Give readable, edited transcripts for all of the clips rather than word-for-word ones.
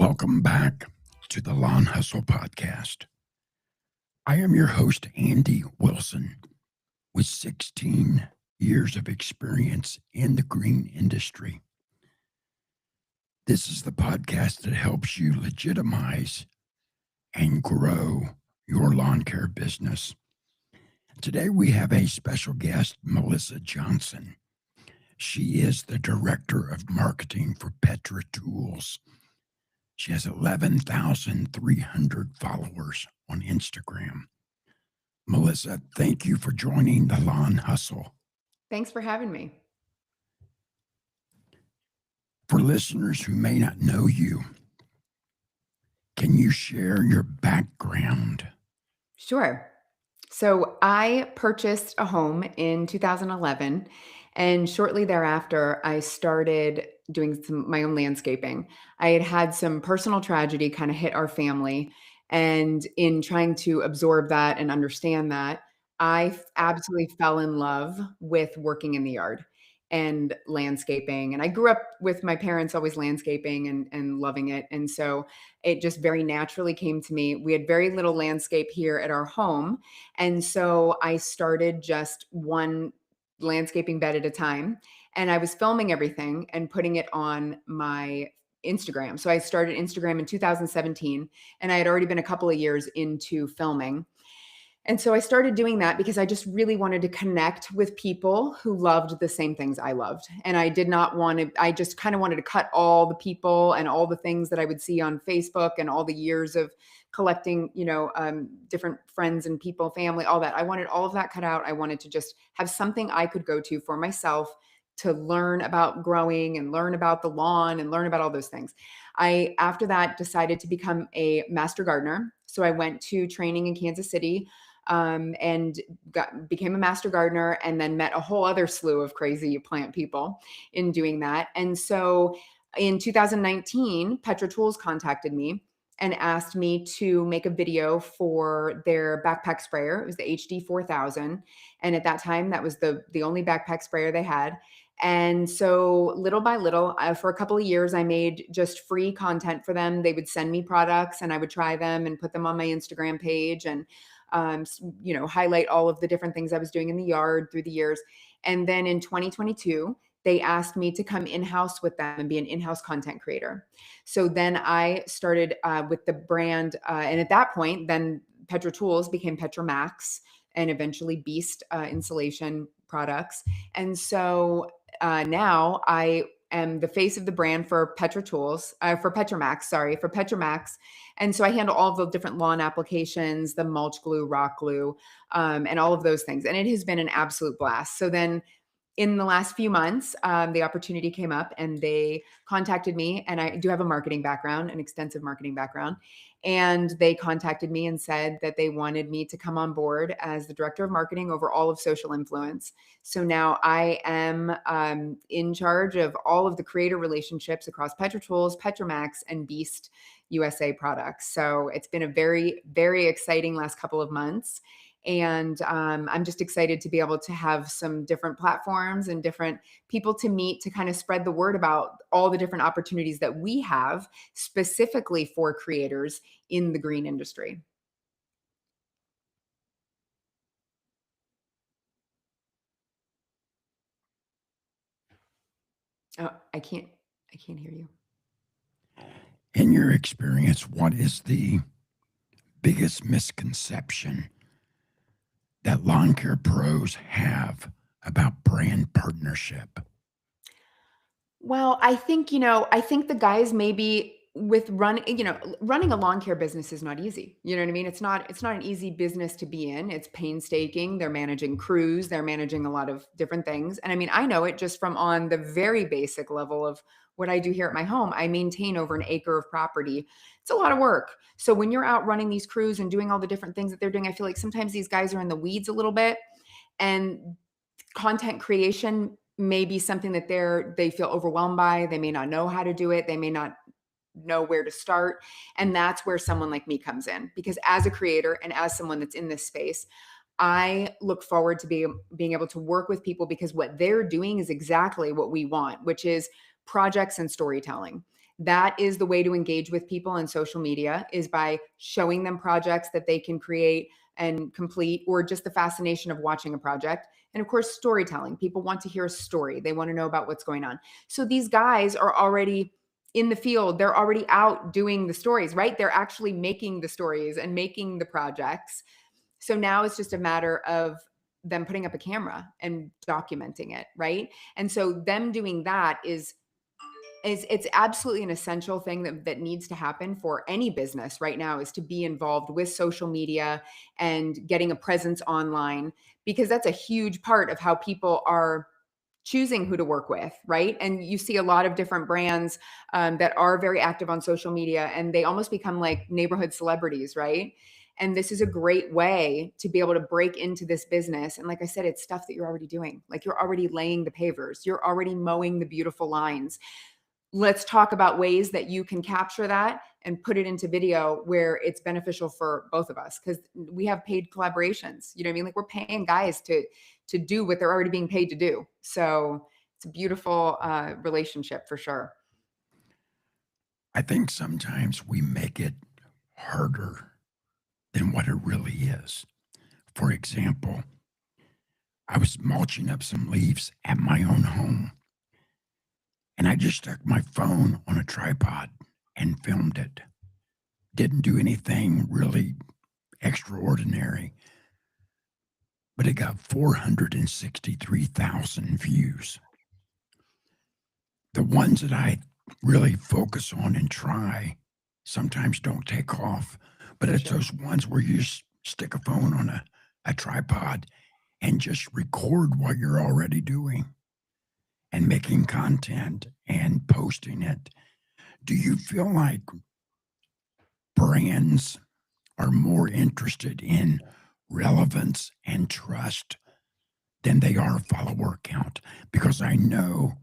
Welcome back to the Lawn Hustle Podcast. I am your host, Andy Wilson, with 16 years of experience in the green industry. This is the podcast that helps you legitimize and grow your lawn care business. Today we have a special guest, Melissa Johnson. She is the Director of Marketing for Petra Tools. She has 11,300 followers on Instagram. Melissa, thank you for joining the Lawn Hustle. Thanks for having me. For listeners who may not know you, can you share your background? Sure. So I purchased a home in 2011, and shortly thereafter, I started doing my own landscaping. I had some personal tragedy kind of hit our family, and in trying to absorb that and understand that, absolutely fell in love with working in the yard and landscaping. And I grew up with my parents always landscaping and loving it. And so it just very naturally came to me. We had very little landscape here at our home. And so I started just one landscaping bed at a time. And I was filming everything and putting it on my Instagram. So I started Instagram in 2017, and I had already been a couple of years into filming. And so I started doing that because I just really wanted to connect with people who loved the same things I loved. And I did not want to, I just kind of wanted to cut all the people and all the things that I would see on Facebook and all the years of collecting, different friends and people, family, all that. I wanted all of that cut out. I wanted to just have something I could go to for myself to learn about growing and learn about the lawn and learn about all those things. I, after that, decided to become a master gardener. So I went to training in Kansas City, and became a master gardener, and then met a whole other slew of crazy plant people in doing that. And so in 2019, Petra Tools contacted me and asked me to make a video for their backpack sprayer. It was the HD 4000. And at that time, that was the only backpack sprayer they had. And so little by little, for a couple of years, I made just free content for them. They would send me products and I would try them and put them on my Instagram page and highlight all of the different things I was doing in the yard through the years. And then in 2022, they asked me to come in-house with them and be an in-house content creator. So then I started with the brand. And at that point, then Petra Tools became Petra Max and eventually Beast insulation products. And so now I am the face of the brand for Petra Tools, for Petra Max. And so I handle all of the different lawn applications, the mulch glue, rock glue, and all of those things. And it has been an absolute blast. So then in the last few months, the opportunity came up and they contacted me, and I do have a marketing background, an extensive marketing background. And they contacted me and said that they wanted me to come on board as the director of marketing over all of social influence. So now I am in charge of all of the creator relationships across Petra Tools, Petra Max, and Beast USA products. So it's been a very, very exciting last couple of months. And I'm just excited to be able to have some different platforms and different people to meet to kind of spread the word about all the different opportunities that we have specifically for creators in the green industry. Oh, I can't hear you. In your experience, what is the biggest misconception that lawn care pros have about brand partnership? Well, I think, I think the guys maybe with running a lawn care business is not easy. You know what I mean? It's not an easy business to be in. It's painstaking. They're managing crews, they're managing a lot of different things. And I mean, I know it just from on the very basic level of what I do here at my home. I maintain over an acre of property. It's a lot of work. So when you're out running these crews and doing all the different things that they're doing, I feel like sometimes these guys are in the weeds a little bit. And content creation may be something that they feel overwhelmed by. They may not know how to do it. They may not know where to start. And that's where someone like me comes in, because as a creator and as someone that's in this space, I look forward to being able to work with people, because what they're doing is exactly what we want, which is projects and storytelling. That is the way to engage with people on social media, is by showing them projects that they can create and complete, or just the fascination of watching a project. And of course, storytelling. People want to hear a story. They want to know about what's going on. So these guys are already in the field. They're already out doing the stories, right? They're actually making the stories and making the projects. So now it's just a matter of them putting up a camera and documenting it, right? And so them doing that is it's absolutely an essential thing that needs to happen for any business right now, is to be involved with social media and getting a presence online, because that's a huge part of how people are choosing who to work with, right? And you see a lot of different brands that are very active on social media, and they almost become like neighborhood celebrities, right? And this is a great way to be able to break into this business. And like I said, it's stuff that you're already doing. Like, you're already laying the pavers, you're already mowing the beautiful lines. Let's talk about ways that you can capture that and put it into video where it's beneficial for both of us, because we have paid collaborations. You know what I mean? Like, we're paying guys to do what they're already being paid to do. So it's a beautiful relationship for sure. I think sometimes we make it harder than what it really is. For example, I was mulching up some leaves at my own home, and I just stuck my phone on a tripod and filmed it. Didn't do anything really extraordinary, but it got 463,000 views. The ones that I really focus on and try sometimes don't take off, but For it's sure. those ones where you stick a phone on a tripod and just record what you're already doing and making content and posting it. Do you feel like brands are more interested in relevance and trust than they are follower count? Because I know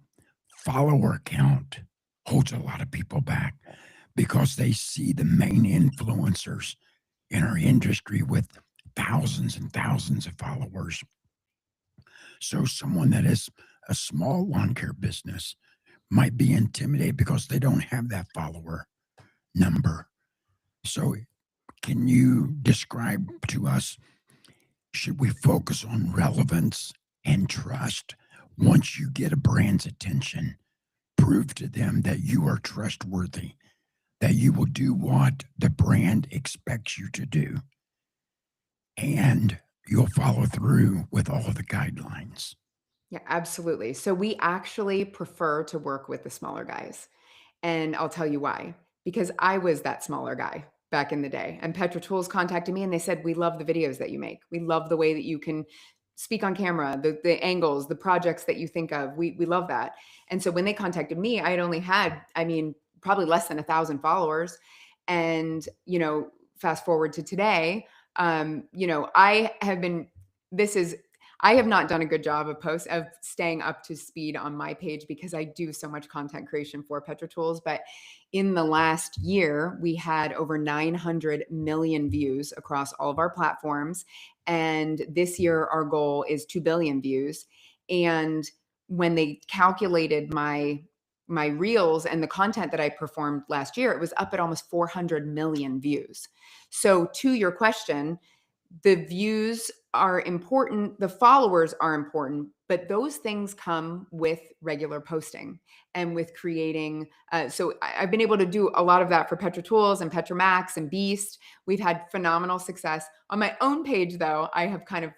follower count holds a lot of people back because they see the main influencers in our industry with thousands and thousands of followers. So someone that is a small lawn care business might be intimidated because they don't have that follower number. So can you describe to us, should we focus on relevance and trust? Once you get a brand's attention, prove to them that you are trustworthy, that you will do what the brand expects you to do, and you'll follow through with all of the guidelines. Yeah, absolutely. So we actually prefer to work with the smaller guys. And I'll tell you why. Because I was that smaller guy back in the day. And Petra Tools contacted me and they said, "We love the videos that you make. We love the way that you can speak on camera, the angles, the projects that you think of. We love that." And so when they contacted me, I had only had, I mean, probably less than 1,000 followers. And, fast forward to today, I have been, this is, I have not done a good job of staying up to speed on my page, because I do so much content creation for Petra Tools. But in the last year, we had over 900 million views across all of our platforms. And this year, our goal is 2 billion views. And when they calculated my reels and the content that I performed last year, it was up at almost 400 million views. So to your question, the views are important, the followers are important, but those things come with regular posting and with creating. So I've been able to do a lot of that for Petra Tools and Petra Max and Beast. We've had phenomenal success. On my own page, though, I have kind of,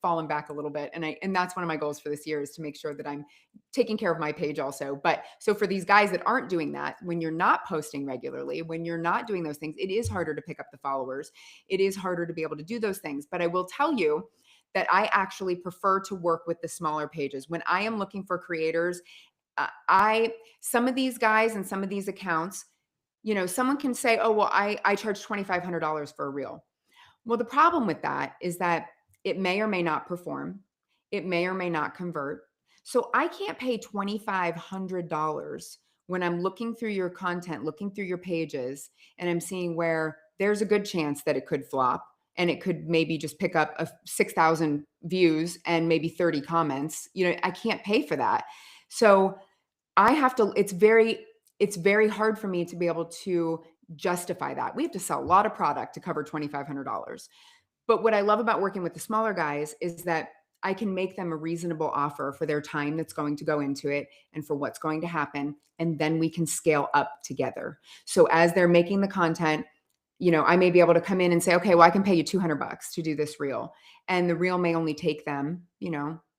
fallen back a little bit. And that's one of my goals for this year, is to make sure that I'm taking care of my page also. But so for these guys that aren't doing that, when you're not posting regularly, when you're not doing those things, it is harder to pick up the followers. It is harder to be able to do those things. But I will tell you that I actually prefer to work with the smaller pages. When I am looking for creators, some of these guys and some of these accounts, someone can say, "Oh, well, I charge $2,500 for a reel." Well, the problem with that is that it may or may not perform. It may or may not convert. So I can't pay $2,500 when I'm looking through your content, looking through your pages, and I'm seeing where there's a good chance that it could flop and it could maybe just pick up 6,000 views and maybe 30 comments. I can't pay for that. So I have to, it's very, it's very hard for me to be able to justify that. We have to sell a lot of product to cover $2,500. But what I love about working with the smaller guys is that I can make them a reasonable offer for their time that's going to go into it and for what's going to happen. And then we can scale up together. So as they're making the content, I may be able to come in and say, okay, well, I can pay you $200 to do this reel. And the reel may only take them,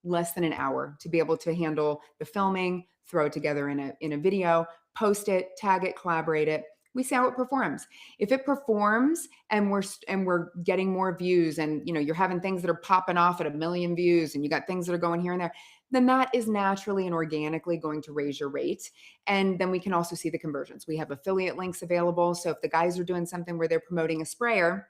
less than an hour to be able to handle the filming, throw it together in a video, post it, tag it, collaborate it. We see how it performs. If it performs and we're getting more views, and you're having things that are popping off at 1 million views, and you got things that are going here and there, then that is naturally and organically going to raise your rate. And then we can also see the conversions. We have affiliate links available. So if the guys are doing something where they're promoting a sprayer,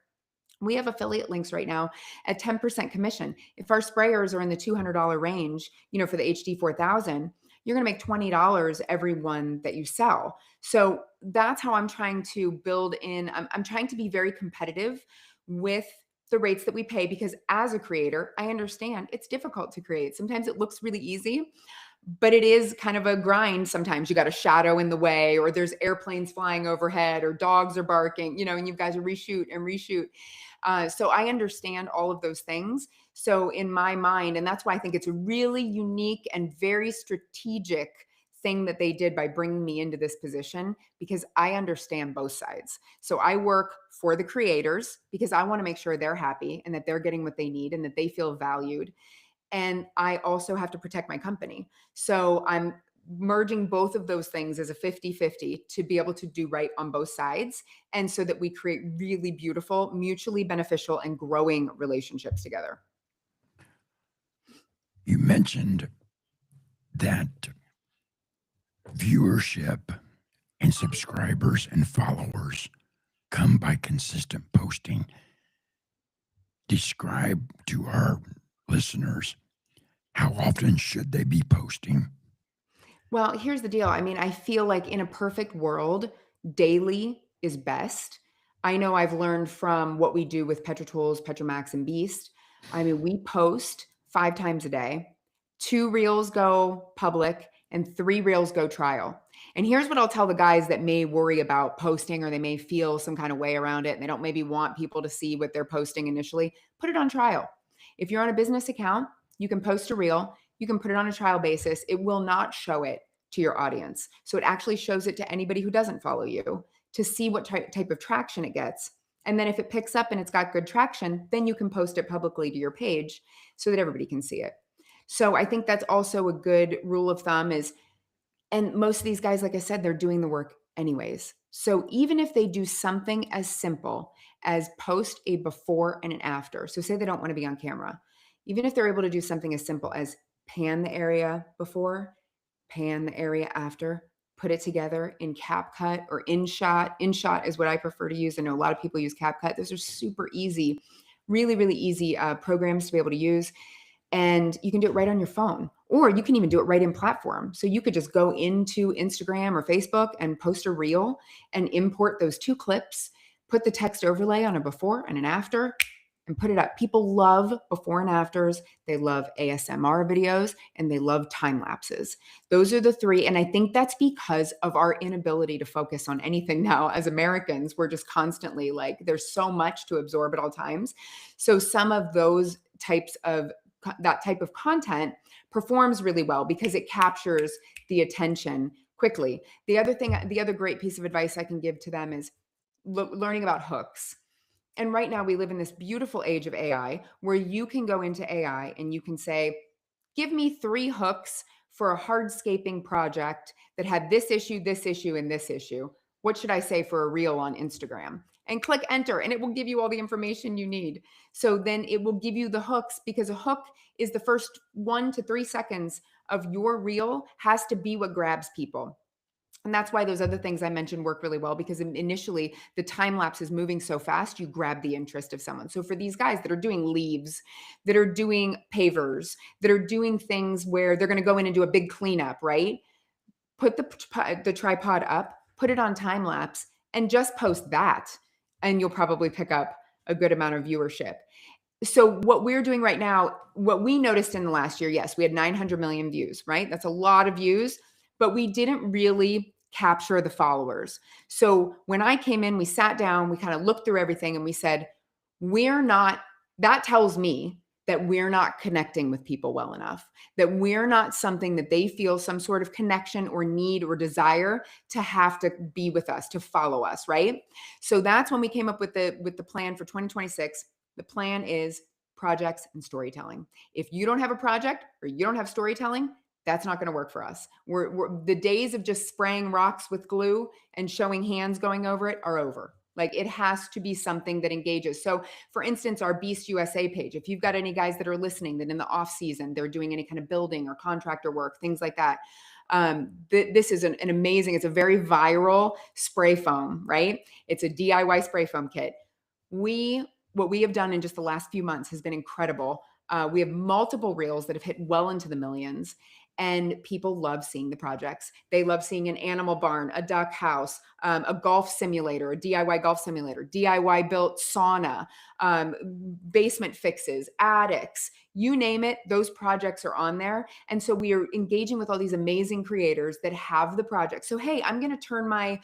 we have affiliate links right now at 10% commission. If our sprayers are in the $200 range, for the HD 4000, you're going to make $20 every one that you sell. So that's how I'm trying to build in. I'm trying to be very competitive with the rates that we pay, because as a creator, I understand it's difficult to create. Sometimes it looks really easy, but it is kind of a grind. Sometimes you got a shadow in the way, or there's airplanes flying overhead, or dogs are barking, and you've got to reshoot and reshoot. So I understand all of those things. So in my mind, and that's why I think it's a really unique and very strategic thing that they did by bringing me into this position, because I understand both sides. So I work for the creators because I want to make sure they're happy and that they're getting what they need and that they feel valued. And I also have to protect my company. So I'm merging both of those things as a 50-50 to be able to do right on both sides. And so that we create really beautiful, mutually beneficial, and growing relationships together. You mentioned that viewership and subscribers and followers come by consistent posting. Describe to our listeners, how often should they be posting? Well, here's the deal. I mean, I feel like in a perfect world, daily is best. I know I've learned from what we do with Petra Tools, Petra Max, and Beast. I mean, we post 5 times a day. 2 reels go public and 3 reels go trial. And here's what I'll tell the guys that may worry about posting, or they may feel some kind of way around it, and they don't maybe want people to see what they're posting initially. Put it on trial. If you're on a business account, you can post a reel. You can put it on a trial basis. It will not show it to your audience. So it actually shows it to anybody who doesn't follow you to see what type of traction it gets. And then if it picks up and it's got good traction, then you can post it publicly to your page so that everybody can see it. So I think that's also a good rule of thumb is, and most of these guys, like I said, they're doing the work anyways. So even if they do something as simple as post a before and an after, so say they don't want to be on camera, even if they're able to do something as simple as pan the area before, pan the area after, put it together in CapCut or InShot. InShot is what I prefer to use. I know a lot of people use CapCut. Those are super easy, really, really easy programs to be able to use. And you can do it right on your phone, or you can even do it right in platform. So you could just go into Instagram or Facebook and post a reel and import those 2 clips, put the text overlay on a before and an after, and put it up. People love before and afters. They love ASMR videos, and they love time lapses. Those are the 3. And I think that's because of our inability to focus on anything now. As Americans, we're just constantly like, there's so much to absorb at all times. So some of those that type of content performs really well because it captures the attention quickly. The other great piece of advice I can give to them is learning about hooks. And right now we live in this beautiful age of AI where you can go into AI and you can say, give me 3 hooks for a hardscaping project that had this issue, and this issue. What should I say for a reel on Instagram? And click enter, and it will give you all the information you need. So then it will give you the hooks, because a hook is the first 1 to 3 seconds of your reel has to be what grabs people. And that's why those other things I mentioned work really well, because initially the time lapse is moving so fast, you grab the interest of someone. So for these guys that are doing leaves, that are doing pavers, that are doing things where they're going to go in and do a big cleanup, right? Put the tripod up, put it on time lapse, and just post that. And you'll probably pick up a good amount of viewership. So what we're doing right now, what we noticed in the last year, yes, we had 900 million views, right? That's a lot of views, but we didn't really capture the followers. So when I came in, we sat down, we kind of looked through everything and we said, that tells me that we're not connecting with people well enough, that we're not something that they feel some sort of connection or need or desire to have to be with us, to follow us, right? So that's when we came up with the plan for 2026. The plan is projects and storytelling. If you don't have a project or you don't have storytelling, that's not going to work for us. We're the days of just spraying rocks with glue and showing hands going over it are over. Like, it has to be something that engages. So for instance, our Beast USA page, if you've got any guys that are listening that in the off season, they're doing any kind of building or contractor work, things like that. This is an amazing, it's a very viral spray foam, right? It's a DIY spray foam kit. What we have done in just the last few months has been incredible. We have multiple reels that have hit well into the millions, and people love seeing the projects. They love seeing an animal barn, a duck house, a golf simulator, a DIY golf simulator, DIY built sauna, basement fixes, attics, you name it, those projects are on there. And so we are engaging with all these amazing creators that have the project. So, hey, I'm going to turn my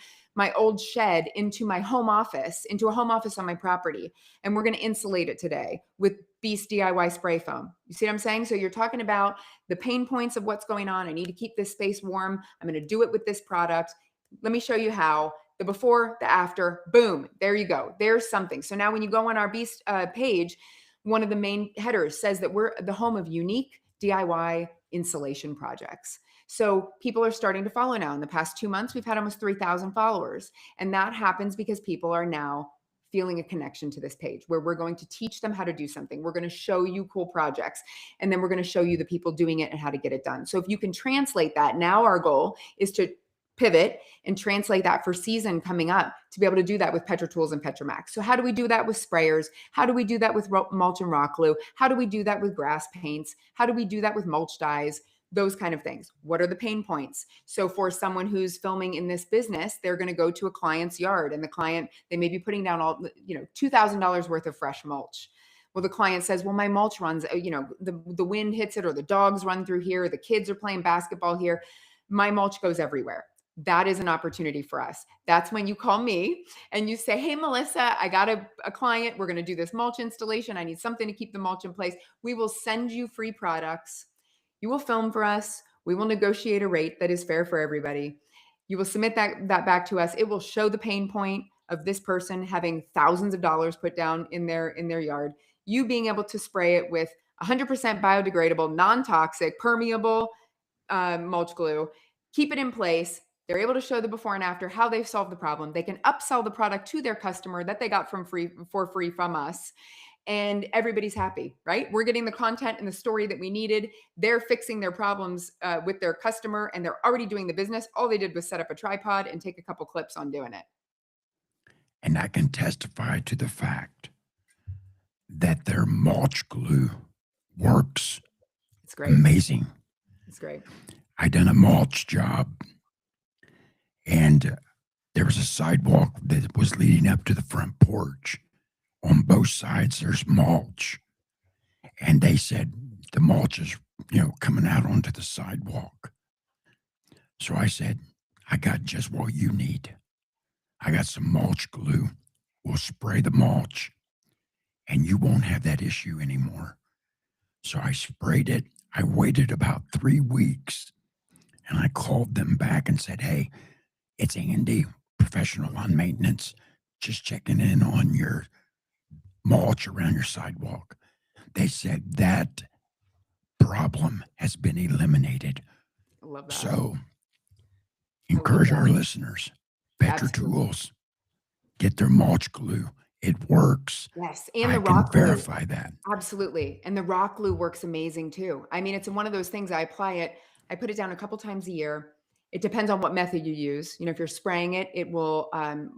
old shed into my home office, into a home office on my property. And we're going to insulate it today with Beast DIY spray foam. You see what I'm saying? So you're talking about the pain points of what's going on. I need to keep this space warm. I'm going to do it with this product. Let me show you how. The before, the after, boom, there you go. There's something. So now when you go on our Beast page, one of the main headers says that we're the home of unique DIY insulation projects. So people are starting to follow now. In the past 2 months, we've had almost 3,000 followers. And that happens because people are now feeling a connection to this page where we're going to teach them how to do something. We're going to show you cool projects, and then we're going to show you the people doing it and how to get it done. So if you can translate that, now our goal is to pivot and translate that for season coming up to be able to do that with Petra Tools and Petra Max. So how do we do that with sprayers? How do we do that with mulch and rock glue? How do we do that with grass paints? How do we do that with mulch dyes? Those kind of things. What are the pain points? So for someone who's filming in this business, they're going to go to a client's yard, and the client, they may be putting down all, $2,000 worth of fresh mulch. Well, the client says, well, my mulch runs, the wind hits it, or the dogs run through here, or the kids are playing basketball here. My mulch goes everywhere. That is an opportunity for us. That's when you call me and you say, hey, Melissa, I got a client. We're going to do this mulch installation. I need something to keep the mulch in place. We will send you free products. You will film for us. We will negotiate a rate that is fair for everybody. You will submit that back to us. It will show the pain point of this person having thousands of dollars put down in their yard. You being able to spray it with 100% biodegradable, non-toxic, permeable mulch glue, keep it in place. They're able to show the before and after, how they've solved the problem. They can upsell the product to their customer that they got for free from us. And everybody's happy, right? We're getting the content and the story that we needed. They're fixing their problems with their customer, and they're already doing the business. All they did was set up a tripod and take a couple clips on doing it. And I can testify to the fact that their mulch glue works. It's great. Amazing. It's great. I done a mulch job, and there was a sidewalk that was leading up to the front porch. On both sides, there's mulch. And they said the mulch is, coming out onto the sidewalk. So I said, I got just what you need. I got some mulch glue. We'll spray the mulch, and you won't have that issue anymore. So I sprayed it. I waited about 3 weeks, and I called them back and said, hey, it's Andy, professional on maintenance, just checking in on your mulch around your sidewalk. They said that problem has been eliminated. I love that. So encourage our listeners, Petra Tools, get their mulch glue. It works. Yes, and I the rock can glue. verify that. Absolutely. And the rock glue works amazing too. I mean, it's one of those things. I apply it, I put it down a couple times a year. It depends on what method you use. If you're spraying it, it will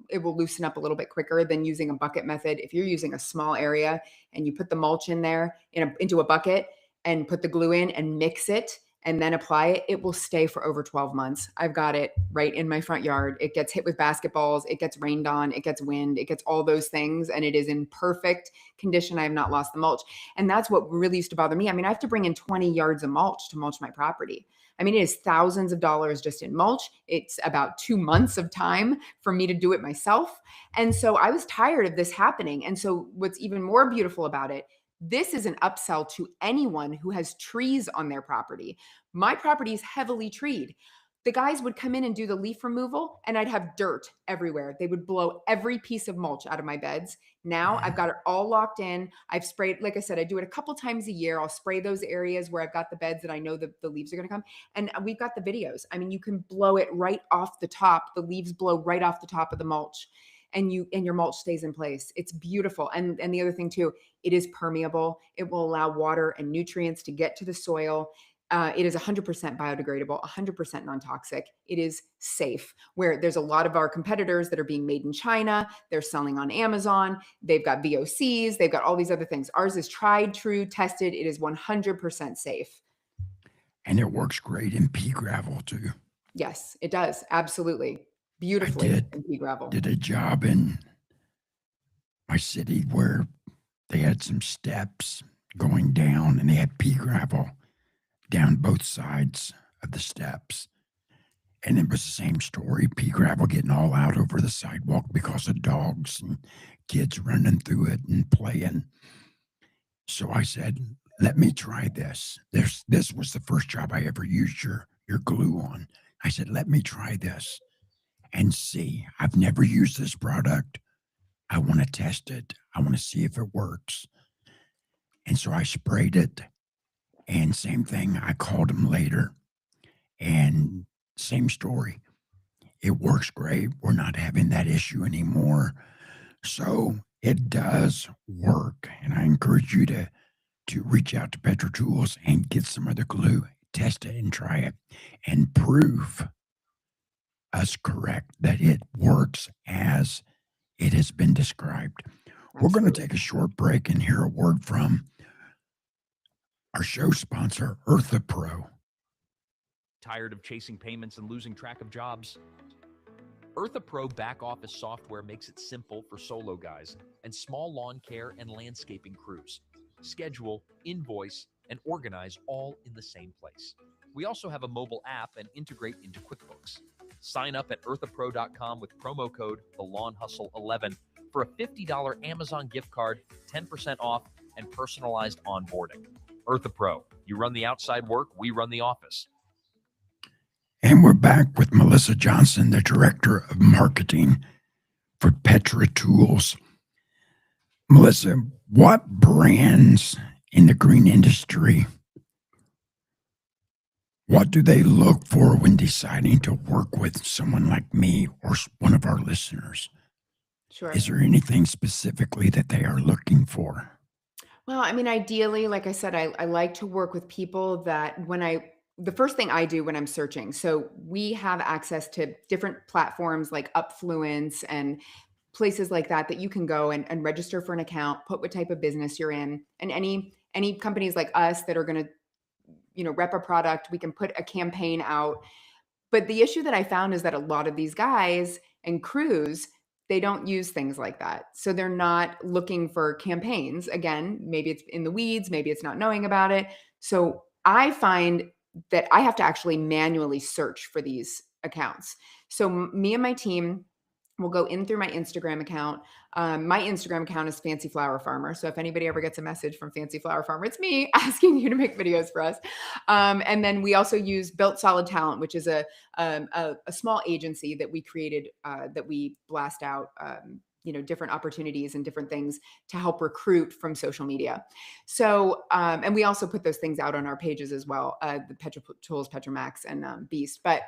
loosen up a little bit quicker than using a bucket method. If you're using a small area and you put the mulch in there into a bucket and put the glue in and mix it and then apply it, it will stay for over 12 months. I've got it right in my front yard. It gets hit with basketballs. It gets rained on. It gets wind. It gets all those things. And it is in perfect condition. I have not lost the mulch. And that's what really used to bother me. I mean, I have to bring in 20 yards of mulch to mulch my property. I mean, it is thousands of dollars just in mulch. It's about 2 months of time for me to do it myself. And so I was tired of this happening. And so what's even more beautiful about it, this is an upsell to anyone who has trees on their property. My property is heavily treed. The guys would come in and do the leaf removal, and I'd have dirt everywhere. They would blow every piece of mulch out of my beds. Now I've Wow. got it all locked in. I've sprayed, like I said, I do it a couple times a year. I'll spray those areas where I've got the beds that I know the leaves are going to come. And we've got the videos. I mean, you can blow it right off the top. The leaves blow right off the top of the mulch, and your mulch stays in place. It's beautiful. And the other thing too, it is permeable. It will allow water and nutrients to get to the soil. It is 100% biodegradable, 100% non-toxic. It is safe. Where there's a lot of our competitors that are being made in China, they're selling on Amazon. They've got VOCs. They've got all these other things. Ours is tried, true, tested. It is 100% safe. And it works great in pea gravel too. Yes, it does. Absolutely. I Beautifully did in pea gravel. did a job in my city where they had some steps going down and they had pea gravel down both sides of the steps. And it was the same story, pea gravel getting all out over the sidewalk because of dogs and kids running through it and playing. So I said, let me try this. This was the first job I ever used your glue on. I said, let me try this and see. I've never used this product. I want to test it. I want to see if it works. And so I sprayed it. And same thing, I called him later and same story. It works great. We're not having that issue anymore. So it does work. And I encourage you to reach out to Petra Tools and get some of the glue, test it and try it, and prove us correct that it works as it has been described. We're going to Absolutely. take a short break and hear a word from our show sponsor, Eartha Pro. Tired of chasing payments and losing track of jobs? Eartha Pro back office software makes it simple for solo guys and small lawn care and landscaping crews. Schedule, invoice, and organize all in the same place. We also have a mobile app and integrate into QuickBooks. Sign up at earthapro.com with promo code TheLawnHustle11 for a $50 Amazon gift card, 10% off, and personalized onboarding. Eartha Pro, you run the outside work, we run the office. And we're back with Melissa Johnson, the Director of Marketing for Petra Tools. Melissa, what brands in the green industry, what do they look for when deciding to work with someone like me or one of our listeners? Sure. Is there anything specifically that they are looking for? Well, I mean, ideally, like I said, I like to work with people that the first thing I do when I'm searching, so we have access to different platforms like Upfluence and places like that that you can go and register for an account, put what type of business you're in, and any companies like us that are going to, rep a product, we can put a campaign out. But the issue that I found is that a lot of these guys and crews, they don't use things like that. So they're not looking for campaigns. Again, maybe it's in the weeds, maybe it's not knowing about it. So I find that I have to actually manually search for these accounts. So me and my team will go in through my Instagram account. My Instagram account is Fancy Flower Farmer. So if anybody ever gets a message from Fancy Flower Farmer, it's me asking you to make videos for us. And then we also use Built Solid Talent, which is a small agency that we created that we blast out. Different opportunities and different things to help recruit from social media. So, and we also put those things out on our pages as well, the Petra Tools, Petra Max, and Beast. But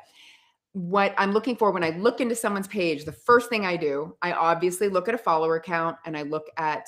what I'm looking for when I look into someone's page, the first thing I do, I obviously look at a follower count and I look at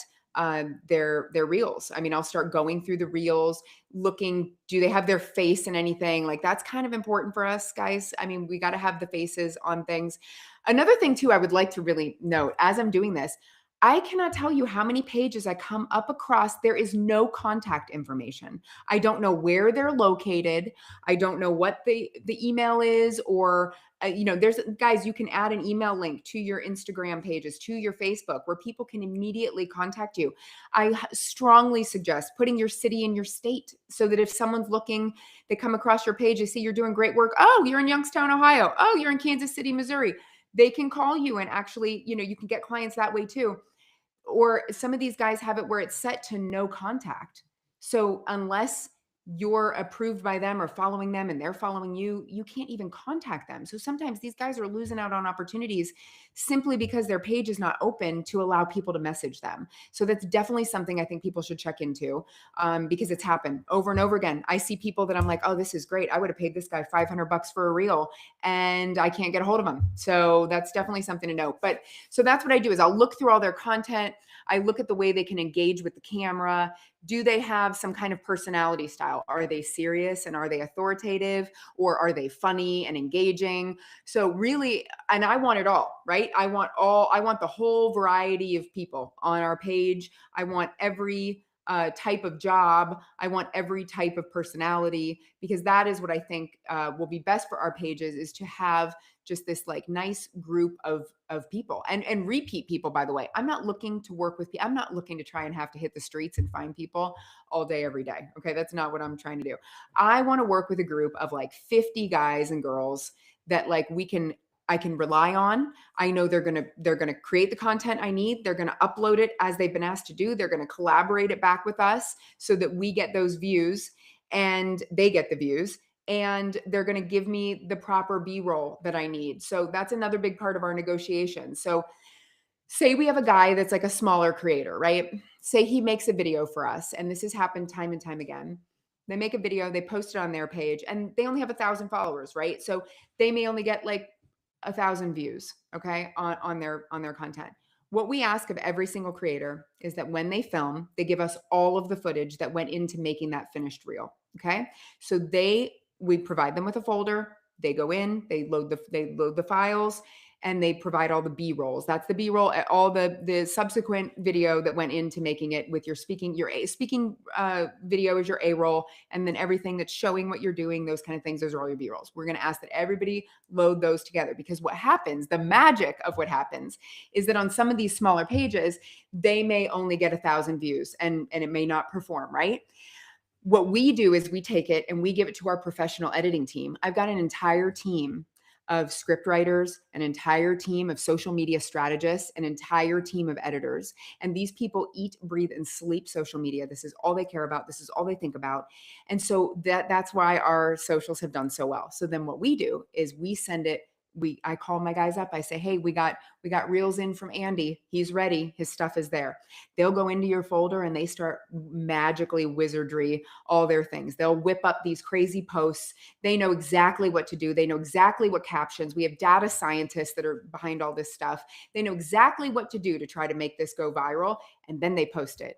their reels. I mean, I'll start going through the reels, looking, do they have their face in anything? Like that's kind of important for us, guys. I mean, we got to have the faces on things. Another thing too, I would like to really note as I'm doing this, I cannot tell you how many pages I come up across. There is no contact information. I don't know where they're located. I don't know what the email is, or there's guys, you can add an email link to your Instagram pages, to your Facebook, where people can immediately contact you. I strongly suggest putting your city and your state, so that if someone's looking, they come across your page, they see you're doing great work. Oh, you're in Youngstown, Ohio. Oh, you're in Kansas City, Missouri. They can call you, and actually, you can get clients that way too. Or some of these guys have it where it's set to no contact. So unless you're approved by them or following them and they're following you, you can't even contact them. So sometimes these guys are losing out on opportunities simply because their page is not open to allow people to message them. So that's definitely something I think people should check into, because it's happened over and over again. I see people that I'm like, oh, this is great. I would have paid this guy $500 for a reel, and I can't get a hold of him. So that's definitely something to note. But so that's what I do, is I'll look through all their content. I look at the way they can engage with the camera. Do they have some kind of personality style? Are they serious and are they authoritative, or are they funny and engaging? So really, and I want it all, right? I want the whole variety of people on our page. I want every type of job. I want every type of personality, because that is what I think will be best for our pages, is to have just this like nice group of people, and repeat people. By the way, I'm not looking to work with people. I'm not looking to try and have to hit the streets and find people all day, every day. Okay. That's not what I'm trying to do. I want to work with a group of like 50 guys and girls that I can rely on. I know they're going to create the content I need. They're going to upload it as they've been asked to do. They're going to collaborate it back with us so that we get those views and they get the views, and they're going to give me the proper B-roll that I need. So that's another big part of our negotiation. So say we have a guy that's like a smaller creator, right? Say he makes a video for us, and this has happened time and time again. They make a video, they post it on their page, and they only have 1,000 followers, right? So they may only get like 1,000 views, okay, on their content. What we ask of every single creator is that when they film, they give us all of the footage that went into making that finished reel. Okay. So we provide them with a folder. They go in, they load the files, and they provide all the B-rolls. That's the B-roll, all the subsequent video that went into making it. With your speaking video is your A-roll, and then everything that's showing what you're doing, those kind of things, those are all your B-rolls. We're going to ask that everybody load those together, because what happens, the magic of what happens, is that on some of these smaller pages, they may only get 1,000 views, and it may not perform, right? What we do is we take it and we give it to our professional editing team. I've got an entire team of script writers, an entire team of social media strategists, an entire team of editors. And these people eat, breathe, and sleep social media. This is all they care about. This is all they think about. And so that's why our socials have done so well. So then what we do is we send it. I call my guys up. I say, hey, we got reels in from Andy. He's ready. His stuff is there. They'll go into your folder and they start magically wizardry all their things. They'll whip up these crazy posts. They know exactly what to do. They know exactly what captions. We have data scientists that are behind all this stuff. They know exactly what to do to try to make this go viral, and then they post it.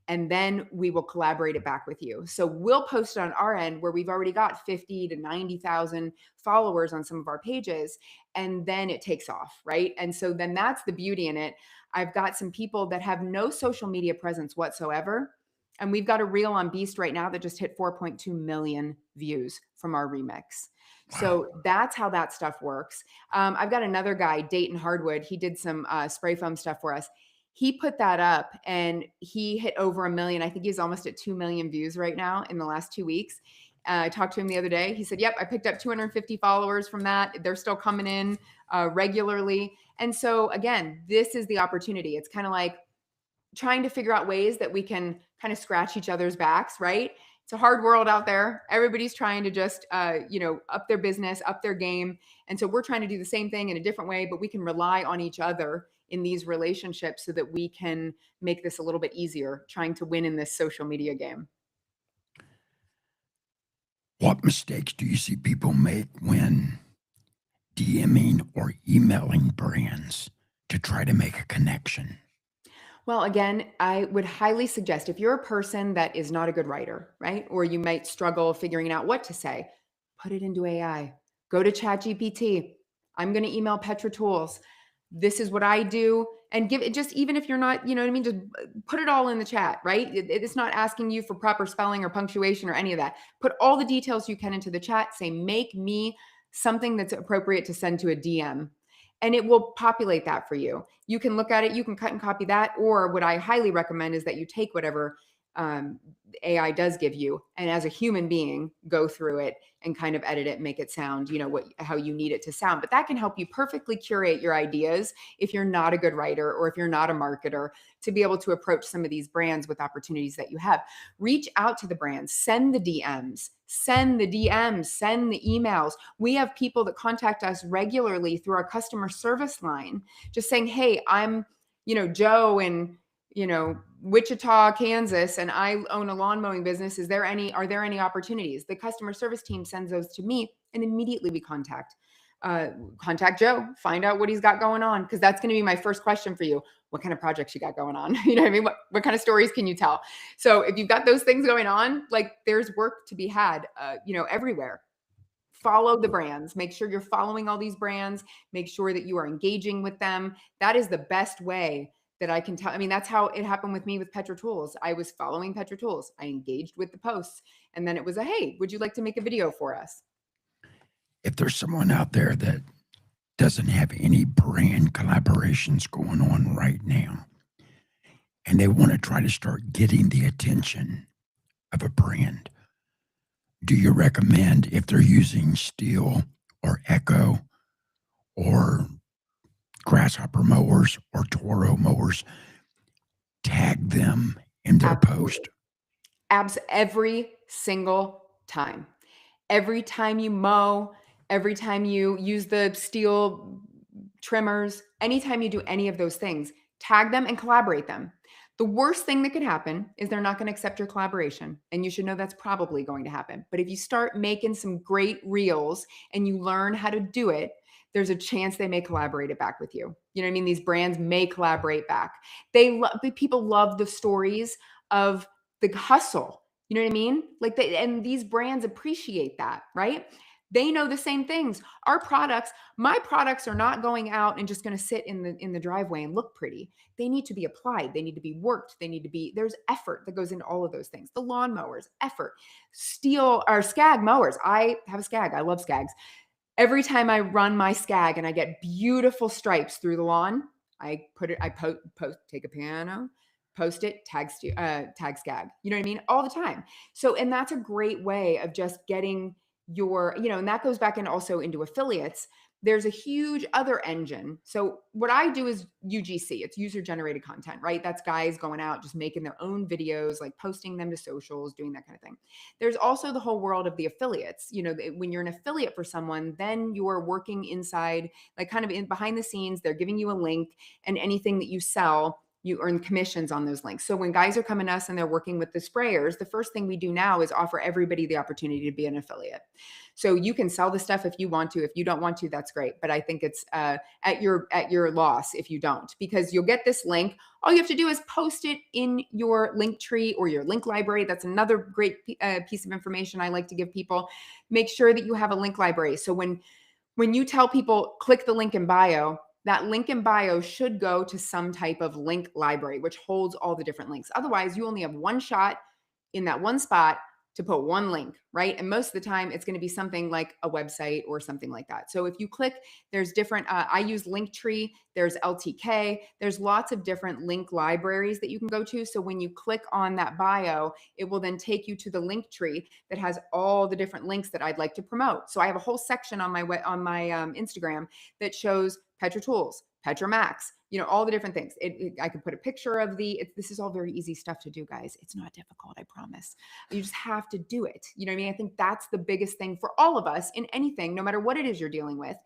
And then we will collaborate it back with you. So we'll post it on our end where we've already got 50 to 90,000 followers on some of our pages, and then it takes off, right? And so then that's the beauty in it. I've got some people that have no social media presence whatsoever, and we've got a reel on Beast right now that just hit 4.2 million views from our remix. Wow. So that's how that stuff works. I've got another guy, Dayton Hardwood. He did some spray foam stuff for us. He put that up and he hit over 1 million. I think he's almost at 2 million views right now in the last 2 weeks. I talked to him the other day. He said, yep, I picked up 250 followers from that. They're still coming in regularly. And so again, this is the opportunity. It's kind of like trying to figure out ways that we can kind of scratch each other's backs, right? It's a hard world out there. Everybody's trying to just, up their business, up their game. And so we're trying to do the same thing in a different way, but we can rely on each other in these relationships so that we can make this a little bit easier, trying to win in this social media game. What mistakes do you see people make when DMing or emailing brands to try to make a connection? Well, again, I would highly suggest, if you're a person that is not a good writer, right? Or you might struggle figuring out what to say, put it into AI. Go to ChatGPT. I'm going to email Petra Tools. This is what I do, and give it, just even if you're not, you know what I mean, just put it all in the chat, right? It's not asking you for proper spelling or punctuation or any of that. Put all the details you can into the chat. Say, make me something that's appropriate to send to a DM. And it will populate that for you. You can look at it, you can cut and copy that. Or what I highly recommend is that you take whatever AI does give you, and as a human being, go through it and kind of edit it, make it sound, you know, how you need it to sound. But that can help you perfectly curate your ideas if you're not a good writer or if you're not a marketer, to be able to approach some of these brands with opportunities that you have. Reach out to the brands, send the DMs, send the emails. We have people that contact us regularly through our customer service line, just saying, hey, I'm, you know, Joe in, you know, Wichita, Kansas, and I own a lawn mowing business. Are there any opportunities? The customer service team sends those to me, and immediately we contact Joe, find out what he's got going on. Cause that's going to be my first question for you. What kind of projects you got going on? You know what I mean? What kind of stories can you tell? So if you've got those things going on, like, there's work to be had, you know, everywhere. Follow the brands. Make sure you're following all these brands. Make sure that you are engaging with them. That is the best way that I can tell. I mean, that's how it happened with me with Petra Tools. I was following Petra Tools. I engaged with the posts. And then it was hey, would you like to make a video for us? If there's someone out there that doesn't have any brand collaborations going on right now, and they want to try to start getting the attention of a brand, do you recommend, if they're using Steel or Echo or Grasshopper mowers or Toro mowers, tag them in their post? Every single time. Every time you mow, every time you use the Steel trimmers, anytime you do any of those things, tag them and collaborate them. The worst thing that could happen is they're not going to accept your collaboration. And you should know that's probably going to happen. But if you start making some great reels and you learn how to do it, there's a chance they may collaborate it back with you. You know what I mean? These brands may collaborate back. People love the stories of the hustle. You know what I mean? Like, and these brands appreciate that, right? They know the same things. My products are not going out and just going to sit in the driveway and look pretty. They need to be applied. They need to be worked. There's effort that goes into all of those things. The lawn mowers, effort. Steel or Skag mowers. I have a Skag. I love Skags. Every time I run my Skag and I get beautiful stripes through the lawn, I take a piano, post it, tag Skag. You know what I mean? All the time. So, and that's a great way of just getting your, you know, and that goes back and also into affiliates. There's a huge other engine. So what I do is UGC. It's user generated content, right? That's guys going out, just making their own videos, like posting them to socials, doing that kind of thing. There's also the whole world of the affiliates. You know, when you're an affiliate for someone, then you're working inside, like kind of in behind the scenes, they're giving you a link, and anything that you sell, you earn commissions on those links. So when guys are coming to us and they're working with the sprayers, the first thing we do now is offer everybody the opportunity to be an affiliate. So you can sell the stuff if you want to. If you don't want to, that's great. But I think it's at your loss if you don't, because you'll get this link. All you have to do is post it in your link tree or your link library. That's another great piece of information I like to give people. Make sure that you have a link library. So when you tell people click the link in bio, that link in bio should go to some type of link library, which holds all the different links. Otherwise, you only have one shot in that one spot to put one link, right? And most of the time it's going to be something like a website or something like that. So if you click, there's different, I use Linktree, there's LTK, there's lots of different link libraries that you can go to. So when you click on that bio, it will then take you to the Linktree that has all the different links that I'd like to promote. So I have a whole section on my Instagram that shows Petra Tools, Petra Max, you know, all the different things. I could put a picture of this is all very easy stuff to do, guys. It's not difficult, I promise. You just have to do it. You know what I mean? I think that's the biggest thing for all of us in anything, no matter what it is you're dealing with.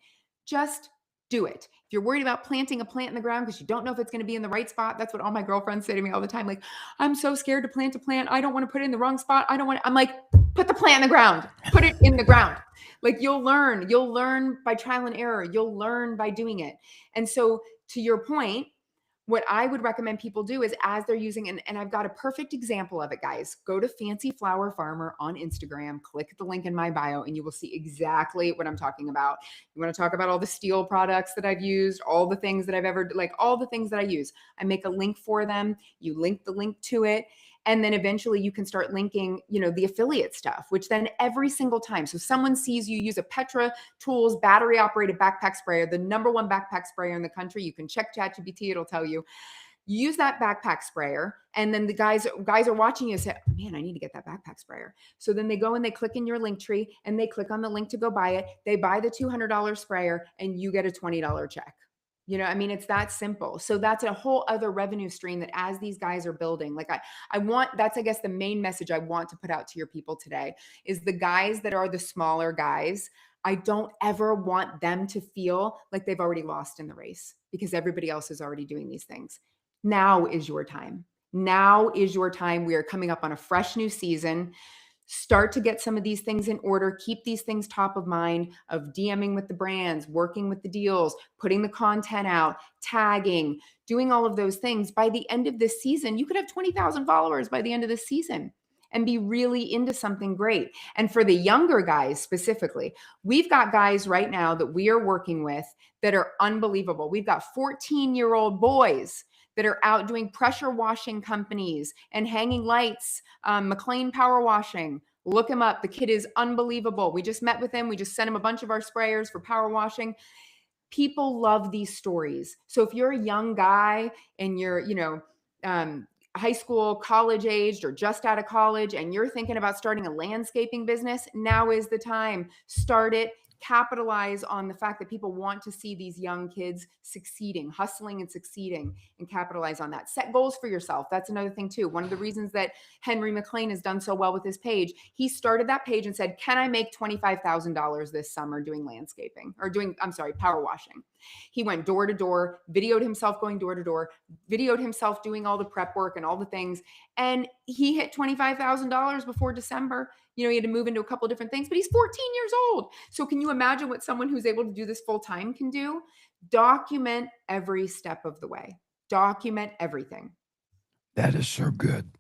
Just do it. If you're worried about planting a plant in the ground because you don't know if it's going to be in the right spot, that's what all my girlfriends say to me all the time. Like, I'm so scared to plant a plant. I don't want to put it in the wrong spot. I'm like, put the plant in the ground, put it in the ground. Like, you'll learn by trial and error. You'll learn by doing it. And so to your point, what I would recommend people do is as they're using, and I've got a perfect example of it, guys. Go to Fancy Flower Farmer on Instagram, click the link in my bio, and you will see exactly what I'm talking about. You want to talk about all the steel products that I've used, all the things that I've ever, like all the things that I use. I make a link for them. You link the link to it. And then eventually you can start linking, the affiliate stuff, which then every single time. So someone sees you use a Petra Tools battery operated backpack sprayer, the number one backpack sprayer in the country. You can check ChatGPT, it'll tell you. Use that backpack sprayer, and then the guys are watching you and say, oh, man, I need to get that backpack sprayer. So then they go and they click in your link tree and they click on the link to go buy it. They buy the $200 sprayer and you get a $20 check. It's that simple. So that's a whole other revenue stream that as these guys are building, like I want, that's, I guess, the main message I want to put out to your people today is the guys that are the smaller guys. I don't ever want them to feel like they've already lost in the race because everybody else is already doing these things. Now is your time. Now is your time. We are coming up on a fresh new season. Start to get some of these things in order. Keep these things top of mind of DMing with the brands, working with the deals, putting the content out, tagging, doing all of those things. By the end of this season, you could have 20,000 followers by the end of this season and be really into something great. And for the younger guys specifically, we've got guys right now that we are working with that are unbelievable. We've got 14-year-old boys that are out doing pressure washing companies and hanging lights, McLean Power Washing. Look him up. The kid is unbelievable. We just met with him. We just sent him a bunch of our sprayers for power washing. People love these stories. So if you're a young guy and you're, high school, college aged, or just out of college, and you're thinking about starting a landscaping business, now is the time. Start it. Capitalize on the fact that people want to see these young kids succeeding, hustling and succeeding, and capitalize on that. Set goals for yourself. That's another thing too. One of the reasons that Henry McLean has done so well with his page, he started that page and said, can I make $25,000 this summer doing landscaping or power washing? He went door to door, videoed himself going door to door, videoed himself doing all the prep work and all the things. And he hit $25,000 before December. He had to move into a couple different things, but he's 14 years old. So can you imagine what someone who's able to do this full time can do? Document every step of the way. Document everything. That is so good.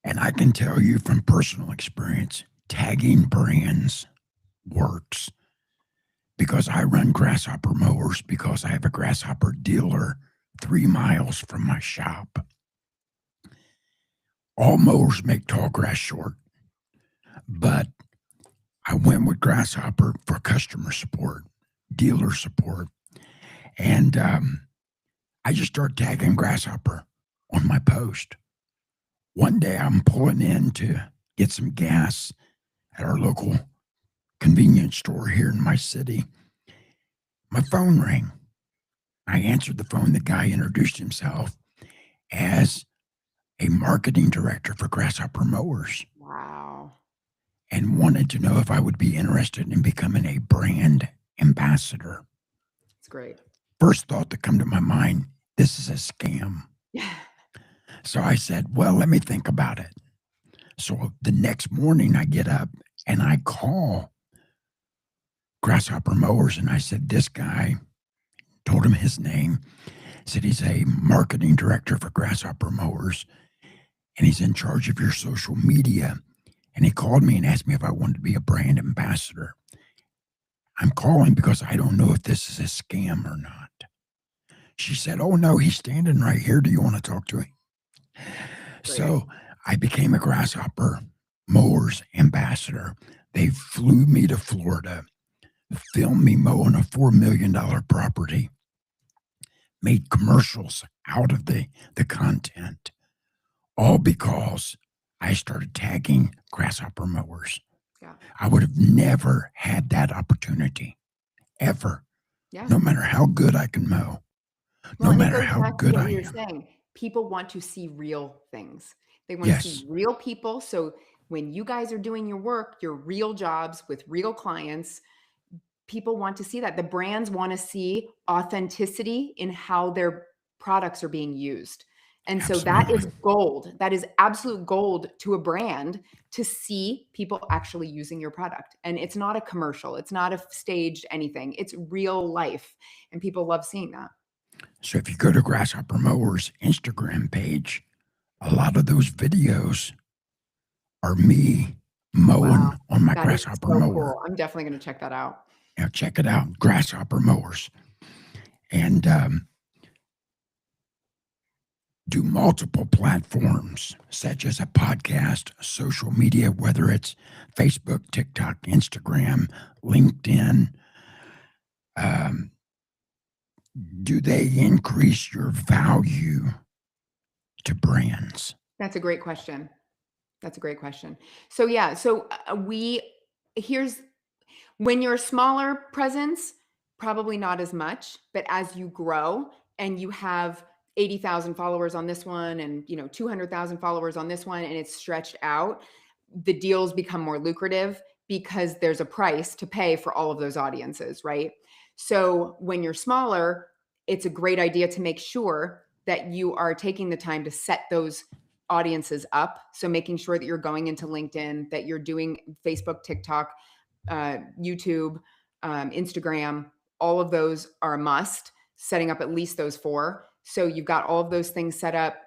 And I can tell you from personal experience, tagging brands works because I run Grasshopper mowers because I have a Grasshopper dealer 3 miles from my shop. All mowers make tall grass short, but I went with Grasshopper for customer support, dealer support, and I just started tagging Grasshopper on my post. One day I'm pulling in to get some gas at our local convenience store here in my city. My phone rang. I answered the phone. The guy introduced himself as a marketing director for Grasshopper Mowers. Wow. And wanted to know if I would be interested in becoming a brand ambassador. It's great. First thought that come to my mind, this is a scam. Yeah. So I said, well, let me think about it. So the next morning I get up and I call Grasshopper Mowers and I said, this guy, told him his name, said he's a marketing director for Grasshopper Mowers and he's in charge of your social media. And he called me and asked me if I wanted to be a brand ambassador. I'm calling because I don't know if this is a scam or not. She said, oh, no, he's standing right here. Do you want to talk to him? So I became a Grasshopper Mowers ambassador. They flew me to Florida, filmed me mowing a $4 million property, made commercials out of the content, all because I started tagging Grasshopper Mowers. Yeah. I would have never had that opportunity, ever. Yeah. No matter how good I can mow, Well, no matter how good I you're am. saying, people want to see real things. They want to Yes. see real people. So when you guys are doing your work, your real jobs with real clients, people want to see that. The brands want to see authenticity in how their products are being used. And so that is gold. That is absolute gold to a brand to see people actually using your product. And it's not a commercial. It's not a staged anything. It's real life. And people love seeing that. So if you go to Grasshopper Mowers Instagram page, a lot of those videos are me Wow. mowing on my That is Grasshopper so mower. cool. I'm definitely going to check that out. Now check it out, Grasshopper Mowers. And do multiple platforms such as a podcast, social media, whether it's Facebook, TikTok, Instagram, LinkedIn. Um, do they increase your value to brands? That's a great question. That's a great question. So yeah, so here's when you're a smaller presence, probably not as much, but as you grow and you have 80,000 followers on this one and 200,000 followers on this one and it's stretched out, the deals become more lucrative because there's a price to pay for all of those audiences, right? So when you're smaller, it's a great idea to make sure that you are taking the time to set those audiences up. So making sure that you're going into LinkedIn, that you're doing Facebook, TikTok, YouTube, Instagram, all of those are a must, setting up at least those four. So you've got all of those things set up,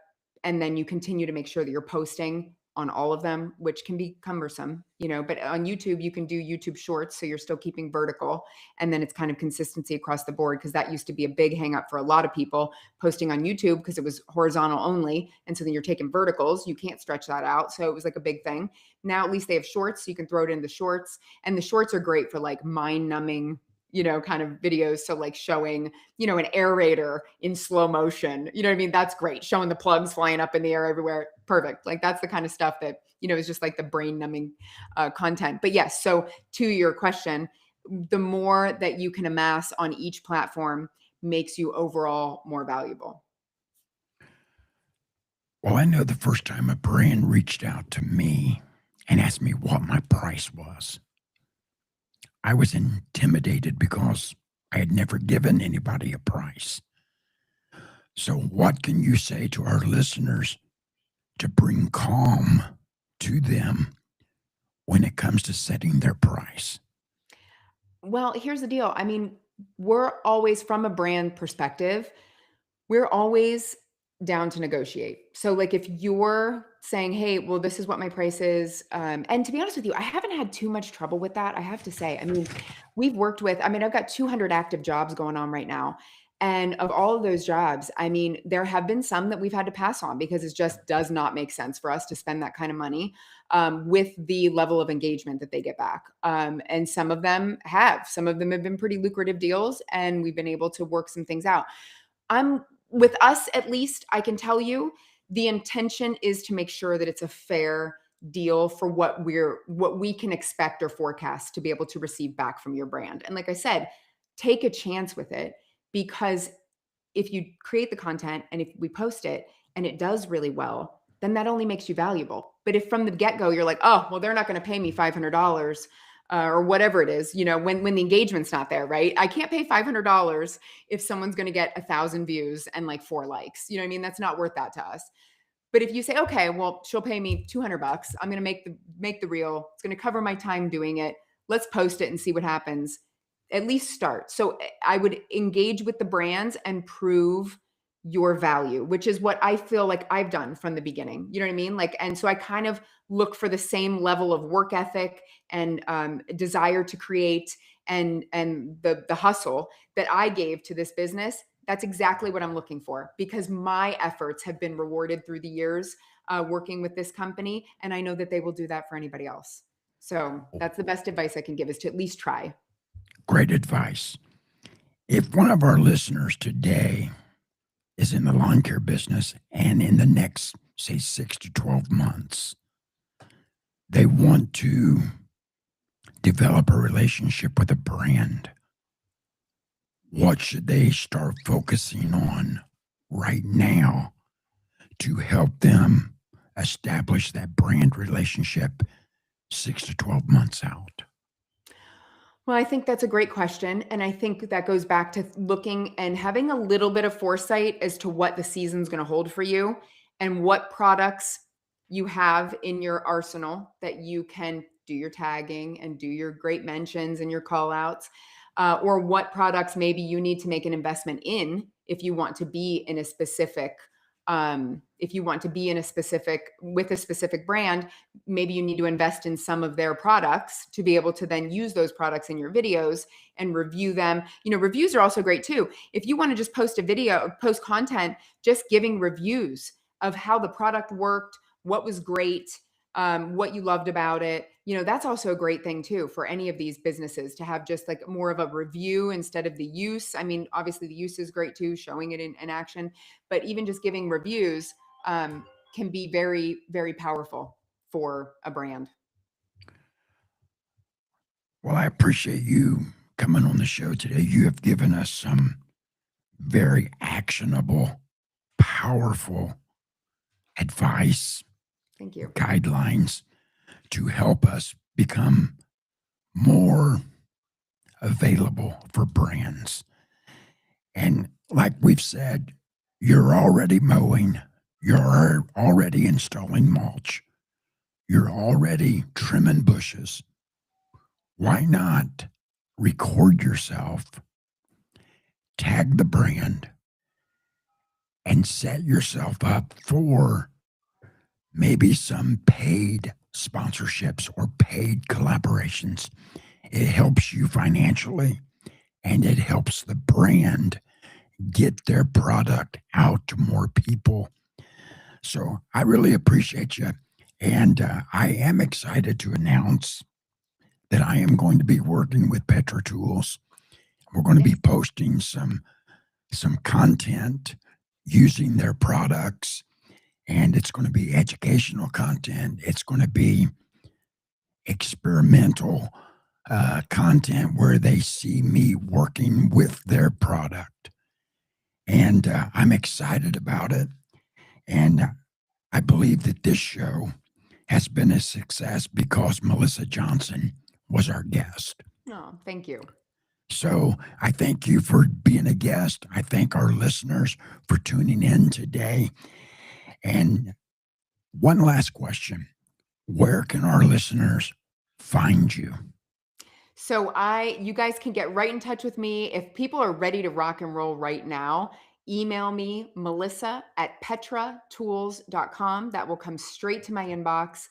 and then you continue to make sure that you're posting on all of them, which can be cumbersome, but on YouTube, you can do YouTube shorts. So you're still keeping vertical. And then it's kind of consistency across the board, because that used to be a big hang up for a lot of people posting on YouTube because it was horizontal only. And so then you're taking verticals, you can't stretch that out. So it was like a big thing. Now at least they have shorts, so you can throw it in the shorts. And the shorts are great for like mind numbing, kind of videos. So like showing, an aerator in slow motion, you know what I mean? That's great. Showing the plugs flying up in the air everywhere. Perfect. Like that's the kind of stuff that, is just like the brain numbing content. But yes, so to your question, the more that you can amass on each platform makes you overall more valuable. Well, I know the first time a brand reached out to me and asked me what my price was, I was intimidated because I had never given anybody a price. So, what can you say to our listeners to bring calm to them when it comes to setting their price? Well, here's the deal. I mean, we're always, from a brand perspective, we're always down to negotiate. So, like, if you're saying, "Hey, well, this is what my price is," and to be honest with you, I haven't had too much trouble with that. I have to say. I mean, we've worked with. I mean, I've got 200 active jobs going on right now, and of all of those jobs, I mean, there have been some that we've had to pass on because it just does not make sense for us to spend that kind of money with the level of engagement that they get back. And some of them have. Some of them have been pretty lucrative deals, and we've been able to work some things out. I'm with us, at least I can tell you the intention is to make sure that it's a fair deal for what we can expect or forecast to be able to receive back from your brand. And like I said, take a chance with it, because if you create the content and if we post it and it does really well, then that only makes you valuable. But if from the get-go you're like, oh, well, they're not going to pay me $500 or whatever it is, when the engagement's not there, right? I can't pay $500 if someone's going to get 1,000 views and like 4 likes. You know what I mean? That's not worth that to us. But if you say, okay, well, she'll pay me $200, I'm going to make the reel. It's going to cover my time doing it. Let's post it and see what happens. At least start. So I would engage with the brands and prove your value, which is what I feel like I've done from the beginning. You know what I mean? Like, and so I kind of look for the same level of work ethic and desire to create and the hustle that I gave to this business. That's exactly what I'm looking for, because my efforts have been rewarded through the years working with this company, and I know that they will do that for anybody else. So that's the best advice I can give, is to at least try. Great advice. If one of our listeners today is in the lawn care business and in the next, say, 6 to 12 months, they want to develop a relationship with a brand, what should they start focusing on right now to help them establish that brand relationship 6 to 12 months out? Well, I think that's a great question. And I think that goes back to looking and having a little bit of foresight as to what the season's going to hold for you and what products you have in your arsenal that you can do your tagging and do your great mentions and your call outs, or what products maybe you need to make an investment in if you want to be in a specific with a specific brand, maybe you need to invest in some of their products to be able to then use those products in your videos and review them. Reviews are also great too. If you want to just post content, just giving reviews of how the product worked, what was great, what you loved about it, that's also a great thing too for any of these businesses, to have just like more of a review instead of the use. I mean, obviously the use is great too, showing it in action, but even just giving reviews can be very, very powerful for a brand. Well, I appreciate you coming on the show today. You have given us some very actionable, powerful advice, Thank you. guidelines to help us become more available for brands. And like we've said, you're already mowing, you're already installing mulch, you're already trimming bushes. Why not record yourself, tag the brand, and set yourself up for maybe some paid sponsorships or paid collaborations? It helps you financially, and it helps the brand get their product out to more people. So I really appreciate you. And I am excited to announce that I am going to be working with Petra Tools. We're going to be posting some content using their products, and it's going to be educational content. It's going to be experimental content where they see me working with their product. And I'm excited about it. And I believe that this show has been a success because Melissa Johnson was our guest. Oh, thank you. So I thank you for being a guest. I thank our listeners for tuning in today. And one last question. Where can our listeners find you? So you guys can get right in touch with me. If people are ready to rock and roll right now, email me, melissa@petratools.com. That will come straight to my inbox.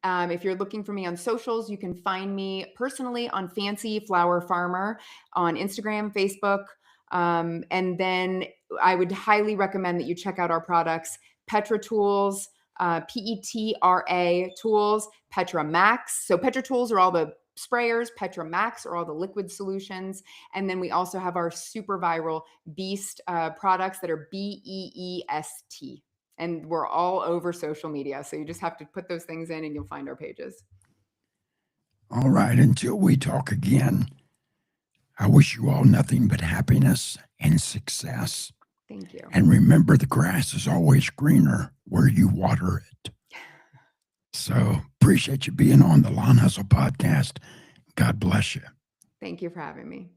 If you're looking for me on socials, you can find me personally on Fancy Flower Farmer on Instagram, Facebook. And then I would highly recommend that you check out our products, Petra Tools, Petra Tools, Petra Max. So Petra Tools are all the sprayers, Petra Max are all the liquid solutions. And then we also have our super viral Beast products that are BEEST. And we're all over social media. So you just have to put those things in and you'll find our pages. All right. Until we talk again, I wish you all nothing but happiness and success. Thank you. And remember, the grass is always greener where you water it. So appreciate you being on the Lawn Hustle podcast. God bless you. Thank you for having me.